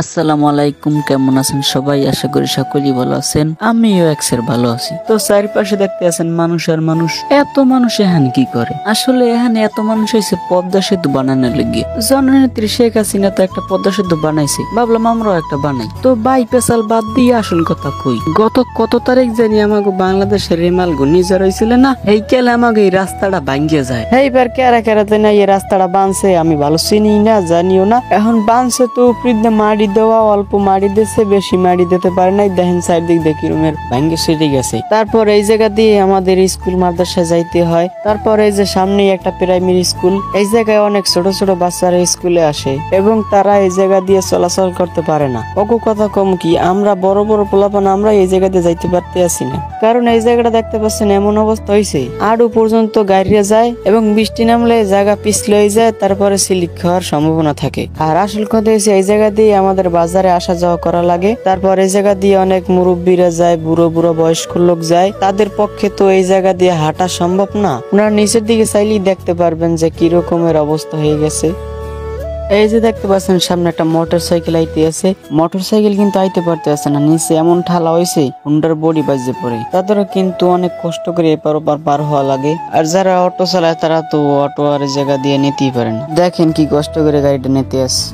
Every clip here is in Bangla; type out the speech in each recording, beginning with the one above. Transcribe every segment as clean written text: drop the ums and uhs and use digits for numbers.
আসসালামু আলাইকুম, কেমন আছেন সবাই? আশা করি সকলেই ভালো আছেন। আমিও এক্সের ভালো আছি। তো চারিপাশে দেখতে আছেন মানুষ আর মানুষ। এত মানুষ এখানে কি করে? আসলে এখানে এত মানুষ হয়েছে পদ্মা সেতু বানানোর লেগে। জননেত্রী শেখ হাসিনা তো একটা পদ্মা সেতু বানাইছে, ভাবলাম আমরাও একটা বানাই। তো বাই পেশাল বাদ দিয়ে আসল কথা কই, গত কত তারিখ জানি আমাকে বাংলাদেশের রেমাল ঘূর্ণিঝড় হয়েছিল না, এই কেলে আমাকে এই রাস্তাটা ভাঙ্গিয়ে যায়। এইবার কেরা কেরাতে না এই রাস্তাটা বানছে, আমি ভালো চিনি না, জানিও না। এখন বানছে তো উপরে মাটি দেওয়া, অল্প মাটি দিয়েছে, বেশি মাটি দিতে পারে নাই। দেখেন চারদিক দেখি রুমের ভাঙ্গে সেটে গেছে। তারপর এই জায়গা দিয়ে আমাদের স্কুল মাদ্রাসা যাইতে হয়। তারপর এই যে সামনে একটা প্রাইমারি স্কুল, এই জায়গায় অনেক ছোট ছোট বাচ্চারা স্কুলে আসে এবং তারা এই জায়গা দিয়ে চলাচল করতে পারে না। অকু কথা কম কি, আমরা বড় বড় পোলাপান আমরা এই জায়গা দিয়ে যাইতে পারতে আসি না, কারণ এই জায়গাটা দেখতে পাচ্ছেন এমন অবস্থা হয়েছে আড়ু পর্যন্ত গাড়িয়া যায় এবং বৃষ্টি নামলে জায়গা পিছলে যায়, তারপরে স্লিপ খাওয়ার সম্ভাবনা থাকে। আর আসল কথা হচ্ছে এই জায়গা দিয়ে আমাদের বাজারে আসা যাওয়া করা লাগে। তারপর এই জায়গা দিয়ে অনেক মুরব্বীরা যায়, বুড়ো বুড়ো বয়স্ক লোক যায়, তাদের পক্ষে তো এই জায়গা দিয়ে হাঁটা সম্ভব না। আপনারা নিচের দিকে চাইলেই দেখতে পারবেন যে কি রকমের অবস্থা হয়ে গেছে। এই যে দেখতে পাচ্ছেন সামনে একটা মোটর সাইকেল আইতে আছে, মোটর সাইকেল কিন্তু আইতে পারতে আছে না, নিচে এমন ঠালা হয়েছে হুন্ডার বডি বাজে পড়ে। তাদেরও কিন্তু অনেক কষ্ট করে এপার ওপার পার হওয়া লাগে। আর যারা অটো চালায় তারা তো অটো আর জায়গা দিয়ে নিতেই পারে না। দেখেন কি কষ্ট করে গাড়িটা নিতে আসে।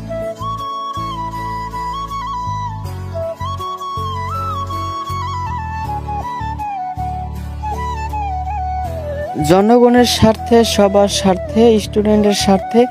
জনগণের স্বার্থে, সবার স্বার্থে, স্টুডেন্টের স্বার্থে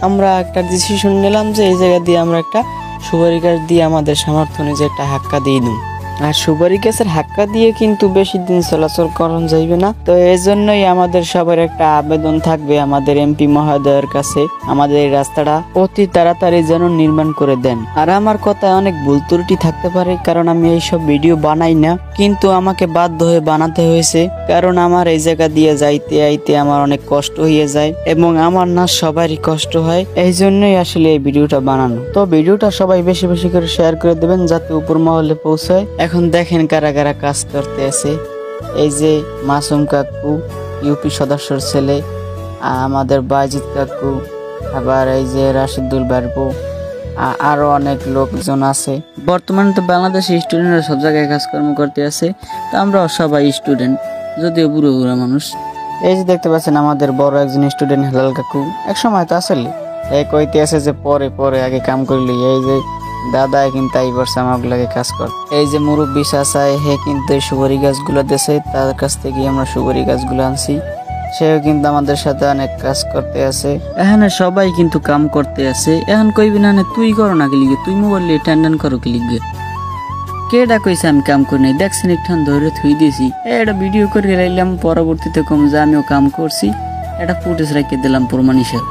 আমরা একটা ডিসিশন নিলাম যে এই জায়গা দিয়ে আমরা একটা সুপারি গাছ দিয়ে আমাদের সামর্থ্য অনুযায়ী একটা হাক্কা দিয়ে দিই। আর সুপারি গাছের হাক্কা দিয়ে কিন্তু বেশি দিন চলাচল করানো যাইবে না। তো এই জন্যই আমাদের সবার একটা আবেদন থাকবে আমাদের এমপি মহোদয়ের কাছে, আমাদের এই রাস্তাটা অতি তাড়াতাড়ি যেন নির্মাণ করে দেন। আর আমার কথায় অনেক ভুল ত্রুটি থাকতে পারে, কারণ আমি এইসব ভিডিও বানাই না, কিন্তু আমাকে বাধ্য হয়ে বানাতে হয়েছে, কারণ আমার এই জায়গা দিয়ে যাইতে আইতে আমার অনেক কষ্ট হয়ে যায় এবং আমার না সবারই কষ্ট হয়। এই জন্যই আসলে এই ভিডিওটা বানানো। তো ভিডিওটা সবাই বেশি বেশি করে শেয়ার করে দেবেন যাতে উপর মহলে পৌঁছায়। এখন দেখেন কারা কারা কাজ করতে আছে। এই যে মাসুম কাকু, ইউপি সদস্যর ছেলে, আমাদের বাইজিৎ কাকু, আবার এই যে রাশিদুল বারবু, আরো অনেক লোকজন আছে। বর্তমানে তো বাংলাদেশের স্টুডেন্টরা সব জায়গায় কাজকর্ম করতে আছে, তো আমরা সবাই স্টুডেন্ট, যদিও বুড়ো বুড়া মানুষ। এই যে দেখতে পাচ্ছেন আমাদের বড় একজন স্টুডেন্ট হেলাল কাকু, এক সময় তো আসলে এই কইতে আছে যে পরে পরে আগে কাম করলি। এই যে দাদা কিন্তু এই বর্ষে আমাকে লাগে কাজ কর। এই যে মুরব্বী চাচায় হে কিন্তু এই সুপারি গাছগুলো দেশে, তার কাছ থেকে আমরা সুপারি গাছগুলো আনছি। সেও কিন্তু আমাদের সাথে অনেক কাজ করতে আছে। এখানে সবাই কিন্তু কাম করতে আছে। এখন কইবি না তুই করো না কি লিগে, তুই মোবাইল নিয়ে টান করো কি লিগে? কেডা কইছে আমি কাম করি নাই? দেখছেন একটু ধরে থুই দিয়েছি, এটা ভিডিও করে লাইলাম, পরবর্তীতে কম যে আমিও কাম করছি, এটা ফুটেজ রেখে দিলাম প্রমাণ হিসেবে।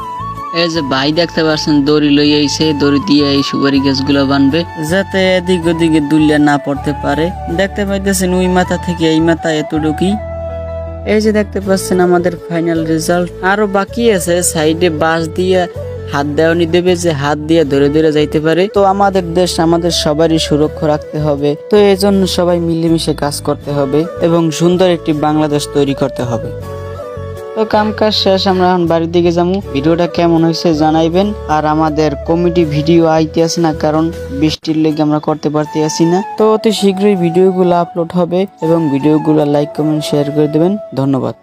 এই যে ভাই দেখতে পাচ্ছেন দড়ি লই আইছে, দড়ি দিয়ে এই সুপারি গাছগুলো বানবে যাতে এদিক ওদিকে দুলিয়া না পড়তে পারে। দেখতে পাইতেছেন ওই মাথা থেকে এই মাথা এতটুকুই। এই যে দেখতে পাচ্ছেন আমাদের ফাইনাল রেজাল্ট। আরো বাকি আছে, সাইডে বাঁশ দিয়ে হাত দেওয়ানি দেবে যে হাত দিয়ে ধরে ধরে যাইতে পারে। তো আমাদের দেশ আমাদের সবারই সুরক্ষা রাখতে হবে, তো এই জন্য সবাই মিলেমিশে কাজ করতে হবে এবং সুন্দর একটি বাংলাদেশ তৈরি করতে হবে। তো কাম কাজ শেষ, আমরা এখন বাড়ির দিকে যাবো। ভিডিওটা কেমন হয়েছে জানাইবেন। আর আমাদের কমেডি ভিডিও আইতে আছে না, কারণ বৃষ্টির লেগে আমরা করতে পারতে আসি না। তো অতি শীঘ্রই ভিডিওগুলো আপলোড হবে এবং ভিডিওগুলো লাইক কমেন্ট শেয়ার করে দেবেন। ধন্যবাদ।